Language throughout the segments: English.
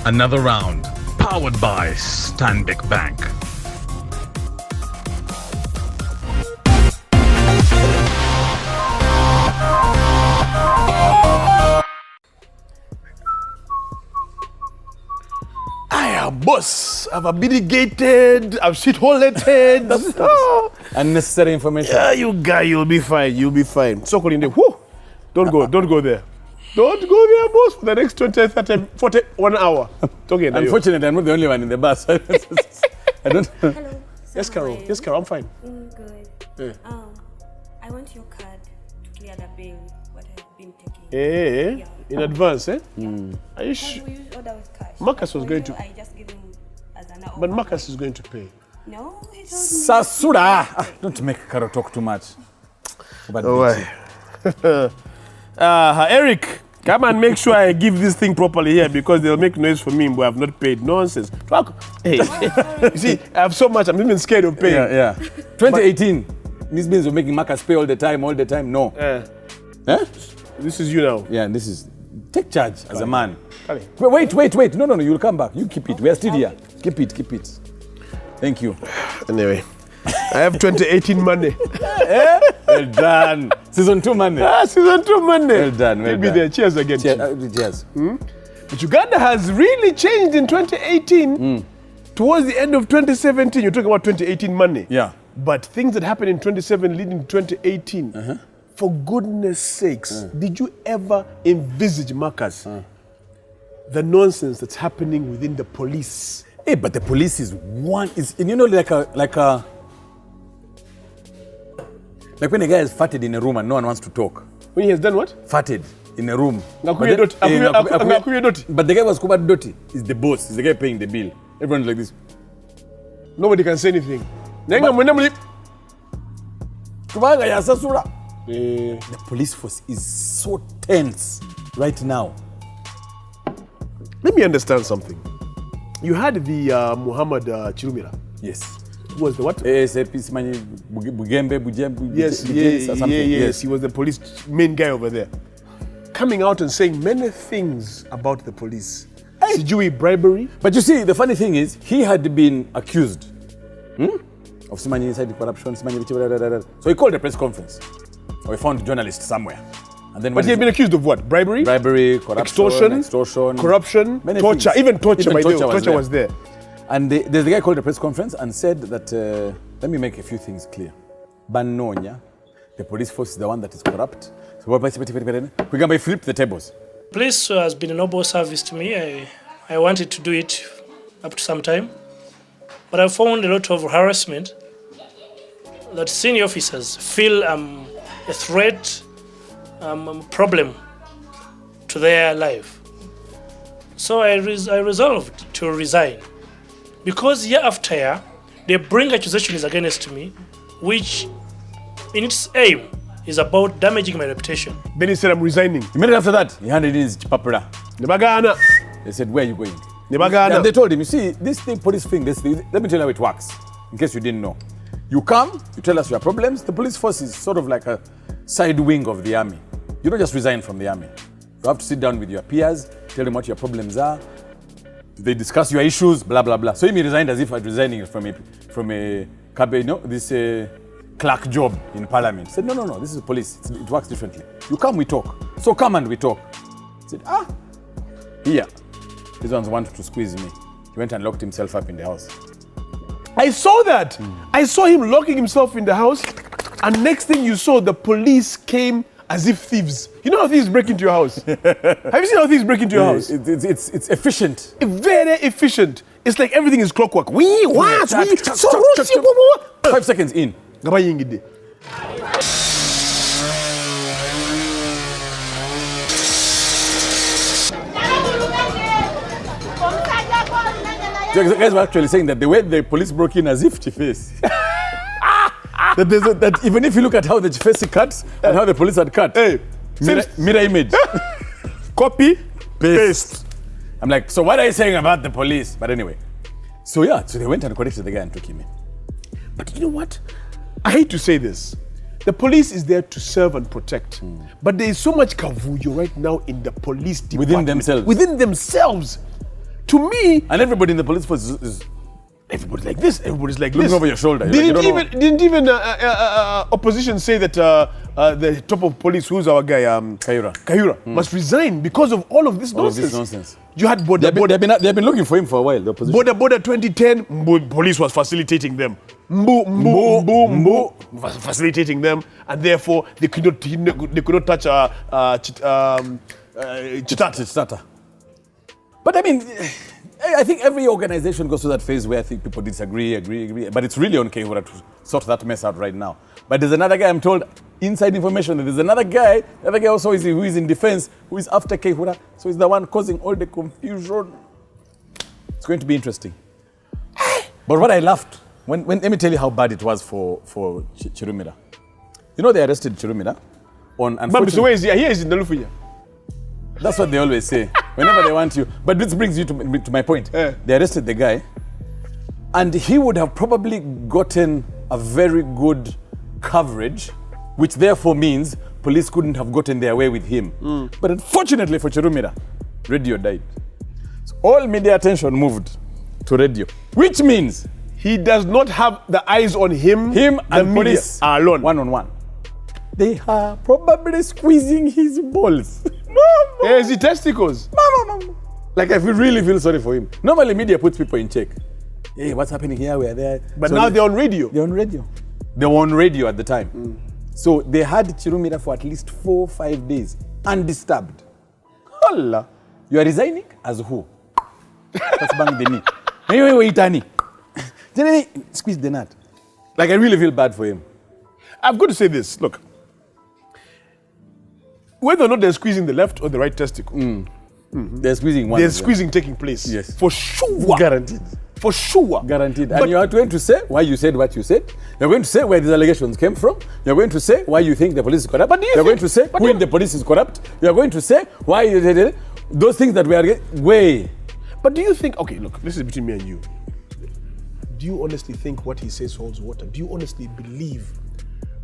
Another round, powered by Stanbic Bank. Boss, I've abdicated, I've shit-holeted. Unnecessary information. Yeah, you guy, you'll be fine, So, Kolinde, don't go there. Don't go there, boss, for the next 20, 30, 40, 1 hour. Unfortunately, I'm not the only one in the bus. I don't. Hello. Yes, Carol. Yes, Carol, I'm fine. Good. Yeah. I want your card to clear the bill, what I've been taking. Yeah. In advance, eh? Are you sure? We use order with cash. Marcus was going to. I just give him as an offer. But Marcus is going to pay. No, he told me. Sasura! Don't make Karo talk too much. Eric, come and make sure I give this thing properly here because they'll make noise for me, but I've not paid. Nonsense. Hey, you see, I have so much, I'm even scared of paying. Yeah. 2018. This means we're making Marcus pay all the time. No. This is you now. Yeah, this is. Take charge as a man. Kali. Wait. No, you'll come back. You keep it. We are still here. Keep it. Thank you. Anyway, I have 2018 money. Well done. Season 2 money. Season 2 money. Well done. We'll be there. Cheers again. Cheers. But Uganda has really changed in 2018. Towards the end of 2017, you're talking about 2018 money. Yeah. But things that happened in 2017 leading to 2018, for goodness sakes, did you ever envisage, Marcus, the nonsense that's happening within the police? Hey, but the police is like when a guy is farted in a room and no one wants to talk. When he has done what? Farted in a room. But the guy was Kuba Doti. Is the boss. Is the guy paying the bill. Everyone's like this. Nobody can say anything. The police force is so tense right now. Let me understand something. You had the Muhammad Kirumira. Yes. Who was the what? Yes. He was the police main guy over there. Coming out and saying many things about the police. Sijui bribery. But you see, the funny thing is, he had been accused of Simani inside corruption. So he called a press conference. Or he found journalists somewhere. And then but he had been accused of what? Bribery, corruption, extortion, corruption, torture. Things. Even torture was there. And there's the guy called a press conference and said that, let me make a few things clear. Banonya, the police force is the one that is corrupt. So we're going to flip the tables. Police has been a noble service to me. I wanted to do it up to some time. But I found a lot of harassment that senior officers feel a threat, problem to their life. So I resolved to resign. Because year after year, they bring accusations against me, which in its aim is about damaging my reputation. Then he said, I'm resigning. Immediately after that, he handed in his papera. Nebagana. They said, where are you going? Nebagana. And they told him, you see, this thing, police thing, let me tell you how it works, in case you didn't know. You come, you tell us your problems. The police force is sort of like a side wing of the army. You don't just resign from the army. You have to sit down with your peers, tell them what your problems are. They discuss your issues, blah, blah, blah. So he resigned as if I'd resigning from a clerk job in parliament. He said, no, this is police. It works differently. You come, we talk. So come and we talk. He said, here. These ones wanted to squeeze me. He went and locked himself up in the house. I saw that. I saw him locking himself in the house. And next thing you saw, the police came as if thieves. You know how thieves break into your house? Have you seen how thieves break into your house? It's efficient. Very efficient. It's like everything is clockwork. 5 seconds in. The guys were actually saying that the way the police broke in as if Chifesi. that even if you look at how the Chifesi cut and how the police had cut, mirror image. Copy, paste. I'm like, so what are you saying about the police? But anyway, so they went and collected the guy and took him in. But you know what? I hate to say this. The police is there to serve and protect. But there is so much kavuyo right now in the police department. Within themselves. To me, And everybody in the police force is everybody's like this. Everybody's like looking this. over your shoulder. You're like, you don't know. Didn't even opposition say that the top of police, who's our guy, Kahura, must resign because of all of this All of nonsense. this nonsense. You had Boda They've been looking for him for a while, the opposition. Boda 2010, police was facilitating them. Mbu, facilitating them, and therefore they could not touch Chitata. But I mean, I think every organization goes through that phase where I think people disagree, agree. But it's really on Kahura to sort that mess out right now. But there's another guy, I'm told, inside information, that there's another guy, the other guy also who is in defense, who is after Kahura. So he's the one causing all the confusion. It's going to be interesting. But what I laughed, when let me tell you how bad it was for Kirumira. You know they arrested Kirumira on But so where is he? Here is in the Lufuya. That's what they always say, whenever they want you. But this brings you to my point. They arrested the guy, and he would have probably gotten a very good coverage, which therefore means police couldn't have gotten their way with him. But unfortunately for Kirumira, radio died. So all media attention moved to radio, which means He does not have the eyes on him. him the and media police are alone. one-on-one. They are probably squeezing his balls. Yes, the testicles. Like I really feel sorry for him. Normally media puts people in check. Hey, what's happening here? We're there. But So now they're on radio. They're on radio. They were on radio at the time. So they had Kirumira for at least 4 or 5 days, undisturbed. Allah. You are resigning? As who? That's bang the knee. Wait, Annie. Squeeze the nut. Like I really feel bad for him. I've got to say this. Look, whether or not they're squeezing the left or the right testicle, They're squeezing one. there's squeezing taking place. Yes. For sure. Guaranteed. For sure. Guaranteed. But And you are going to say why you said what you said. You're going to say where these allegations came from. You're going to say why you think the police is corrupt. But do you You're think- going to say but who you- in the police is corrupt. You're going to say why you did those things that we are way. But do you think, okay, look, this is between me and you. Do you honestly think what he says holds water? Do you honestly believe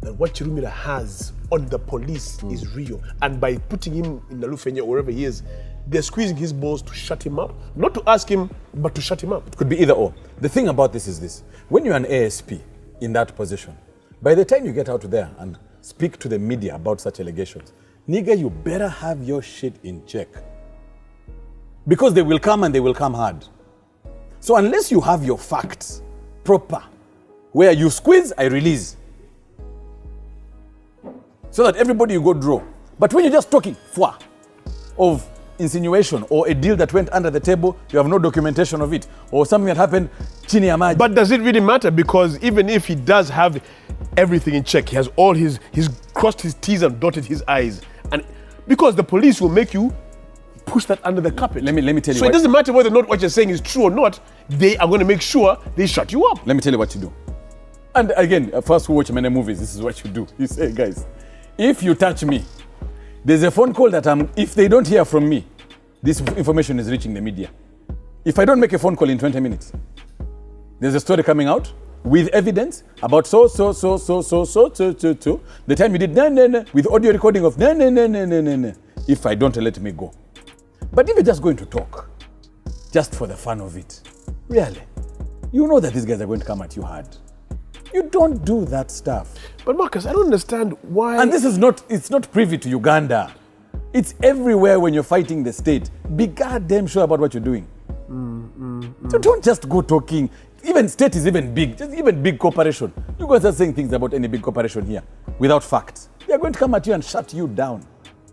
that what Kirumira has on the police is real? And by putting him in Nalufenya or wherever he is, they're squeezing his balls to shut him up? Not to ask him, but to shut him up. Could be either or. The thing about this is this. When you're an ASP in that position, by the time you get out there and speak to the media about such allegations, nigga, you better have your shit in check. Because they will come and they will come hard. So unless you have your facts proper, where you squeeze, I release. So that everybody you go draw. But when you're just talking of insinuation or a deal that went under the table, you have no documentation of it, or something that happened chini ya maji. But does it really matter? Because even if he does have everything in check, he has all he's crossed his T's and dotted his I's. And because the police will make you push that under the carpet. Let me tell you So it what- doesn't matter whether or not what you're saying is true or not, they are going to make sure they shut you up. Let me tell you what you do. And again, first who watch many movies, this is what you do. You say, guys, if you touch me, there's a phone call that if they don't hear from me, this information is reaching the media. If I don't make a phone call in 20 minutes, there's a story coming out with evidence about so. The time you did with audio recording of if I don't let me go. But if you're just going to talk, just for the fun of it, really, you know that these guys are going to come at you hard. You don't do that stuff. But Marcus, I don't understand why. And this is it's not privy to Uganda. It's everywhere when you're fighting the state. Be goddamn sure about what you're doing. So don't just go talking. Even state is even big, just even big corporation. You guys are saying things about any big corporation here without facts. They're going to come at you and shut you down.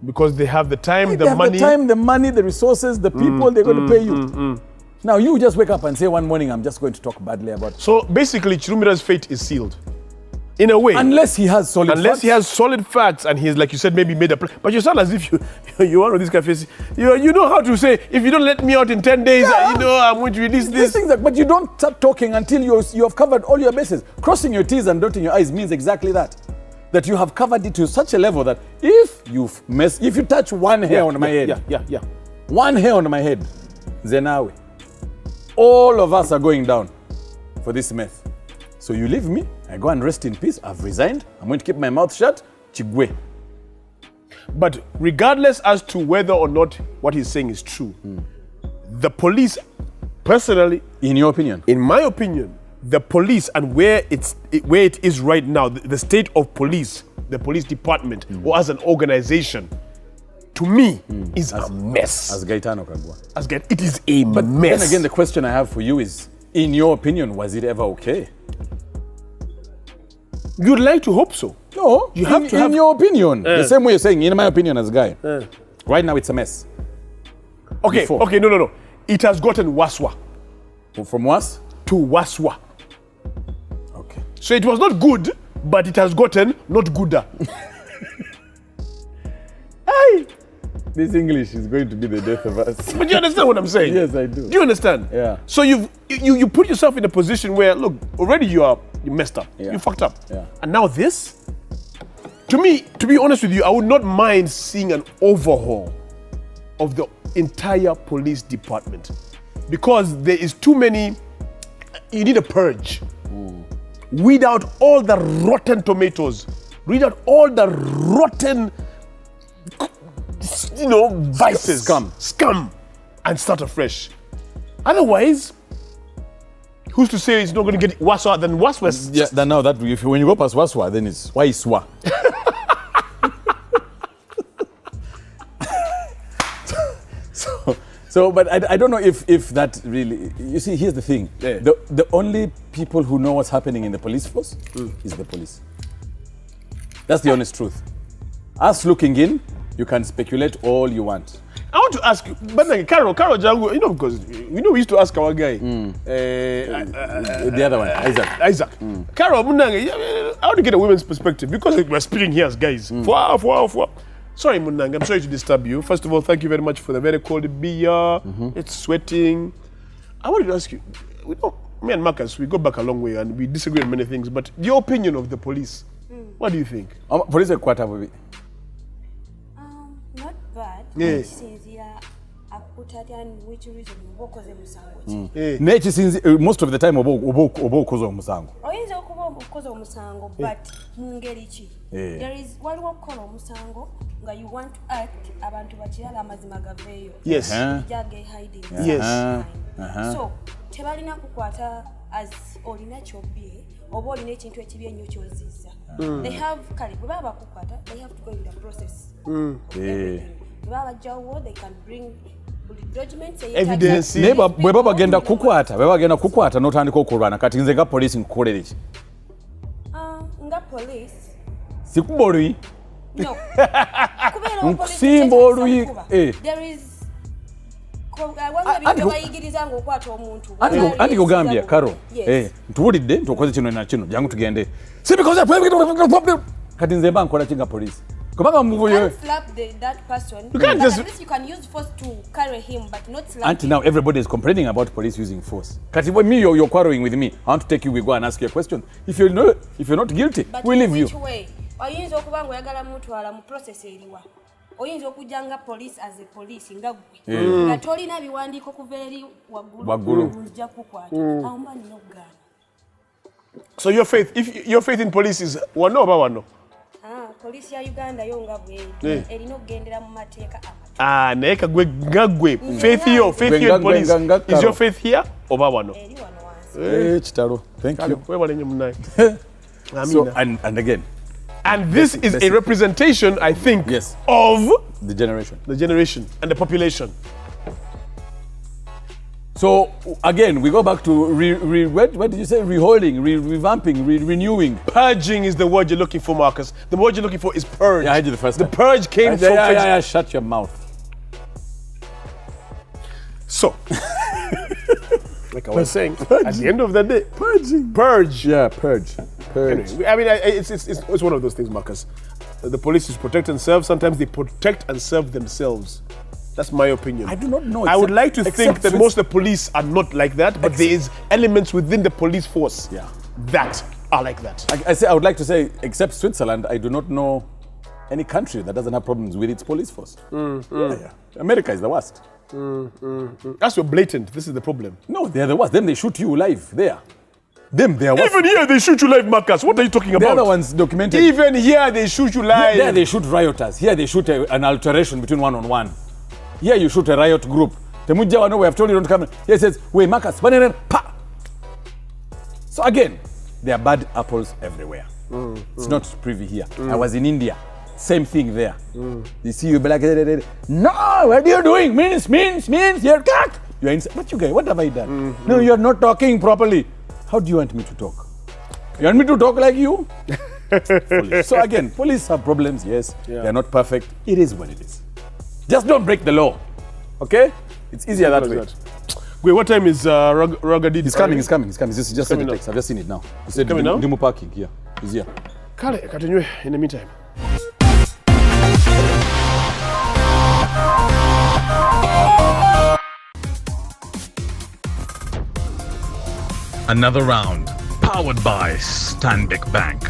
Because they have the time, They the have money. the time, the money, the resources, the people, they're going to pay you. Now you just wake up and say one morning, I'm just going to talk badly about it. So basically, Kirumira's fate is sealed. In a way. Unless he has solid Unless he facts. has solid facts and he's, like you said, maybe made a plan. But you sound as if you are on this cafe. You know how to say, if you don't let me out in 10 days, I'm going to release These this. things but you don't start talking until you have covered all your bases. Crossing your T's and dotting your I's means exactly that. That you have covered it to such a level that if you touch one hair on my head, Yeah. one hair on my head, Zenawe, all of us are going down for this mess. So you leave me, I go and rest in peace. I've resigned. I'm going to keep my mouth shut. Chigwe. But regardless as to whether or not what he's saying is true, the police Personally, In your opinion? in my opinion, the police and where it is right now, the state of police, the police department, or as an organization, to me, is a mess. As Gaetano Kagwa. It is a mess. Then again, the question I have for you is, in your opinion, was it ever okay? You'd like to hope so. No, You have to have- in your opinion. The same way you're saying, in my opinion as a guy. Right now, it's a mess. Okay, Before. okay, no. It has gotten waswa From us? to waswa. Okay. So it was not good, but it has gotten not gooder. Hey, This English is going to be the death of us. but you understand what I'm saying? Yes, I do. Do you understand? Yeah. So you put yourself in a position where, look, already you messed up. Yeah. You fucked up. Yeah. And now this? To me, to be honest with you, I would not mind seeing an overhaul of the entire police department. Because there is too many, you need a purge. Weed out all the rotten tomatoes. Weed out all the rotten, vices. Scum. And start afresh. Otherwise, who's to say it's not going to get worse than worse? Yeah, now that when you go past Waswa, then it's why is Swa? So, but I don't know if that really. You see, here's the thing: the only people who know what's happening in the police force is the police. That's the honest truth. Us looking in, you can speculate all you want. I want to ask you, but like Carol Jango, because we used to ask our guy, The other one, Isaac. Carol, Munanga, I want to get a women's perspective because we're speaking here as guys. Sorry, Munanga, I'm sorry to disturb you. First of all, thank you very much for the very cold beer. It's sweating. I wanted to ask you, me and Marcus, we go back a long way and we disagree on many things, but your opinion of the police, what do you think? Police are quite happy. Not bad. Yeah. Since which reason okoze musango Nature since most of the time obo kozo omusango. oyinza okuba okoze omusango but mungeri ki there is waliwo okukola omusango nga you want to act abantu bakirala amazima gaveeyo Yes. jage hiding Yes. so tebalina kukwata as olina kyobye oba olina ekintu ekibi ennyo kyozizza they have kale bwe baba bakukwata they have to go in the process bwe baba bajjawo they can bring Evidence. Bwe bagenda kukwata n'otandika okulwana kati nze nga police nkukolera ki? Nga police Sikuba oluyi. no Nkusimba oluyi. There is wanga bayigiriza ng'okwata omuntu Anti kugambye Karo ntuwulidde ntukoze kino na kino jangu tugende si because kati nze mba nkola ki nga police kubanga muvuyo slap that person you can't just at least you can use force to carry him but not slap until now everybody is complaining about police using force kati when you're quarreling with me I want to take you we go and ask you a question if you're not guilty but we leave you oyinza okuba ng'oyagala mutwala mu process eriwa oyinza okujja nga police as a police nga gwe nga tolina biwandiiko kuva eri waggulu ojja kukwata awo mba nina okugaana. So your faith in police is wano oba wano? Police ya Uganda yo nga bwe erina okugendera mu mateeka naye kagwe ngagwe faith in police is your faith here oba wano? eri wano wansi kitalo thank you webale nnyo munaye. so and again and this is a representation I think yes of the generation and the population. So again, we go back to what did you say? Reholding, revamping, renewing. Purging is the word you're looking for, Marcus. The word you're looking for is purge. Yeah, I did the first time. The purge came from... Yeah, shut your mouth. So, like I was saying, at the end of the day, purge. Yeah, purge. Anyway, I mean, it's one of those things, Marcus. The police is protect and serve. Sometimes they protect and serve themselves. That's my opinion. I do not know. I would like to think that most of the police are not like that, but there is elements within the police force that are like that. I would like to say, except Switzerland, I do not know any country that doesn't have problems with its police force. Yeah. America is the worst. That's your blatant. This is the problem. No, they're the worst. Then they shoot you live there. They are worse. Even here they shoot you live, Marcus. What are you talking about? The other ones documented. Even here they shoot you live. There they shoot rioters. Here they shoot an alteration between one-on-one. Here you shoot a riot group Temuja wano, we have told you don't come. He says, wait, Marcus, pa. So again, there are bad apples everywhere. It's not privy here. I was in India. Same thing there. You see, you be like, no, what are you doing? Means, you're cut. You're inside. But you guys, what have I done? No, you're not talking properly. How do you want me to talk? You want me to talk like you? So again, police have problems, yes. They're not perfect. It is what it is. Just don't break the law. Okay? It's easier that way. Wait, what time is Ragadid? He's coming. Just send the text. I've just seen it now. He said, coming now? Ndimu parking here. He's here. Kale, continue in the meantime. Another round, powered by Stanbic Bank.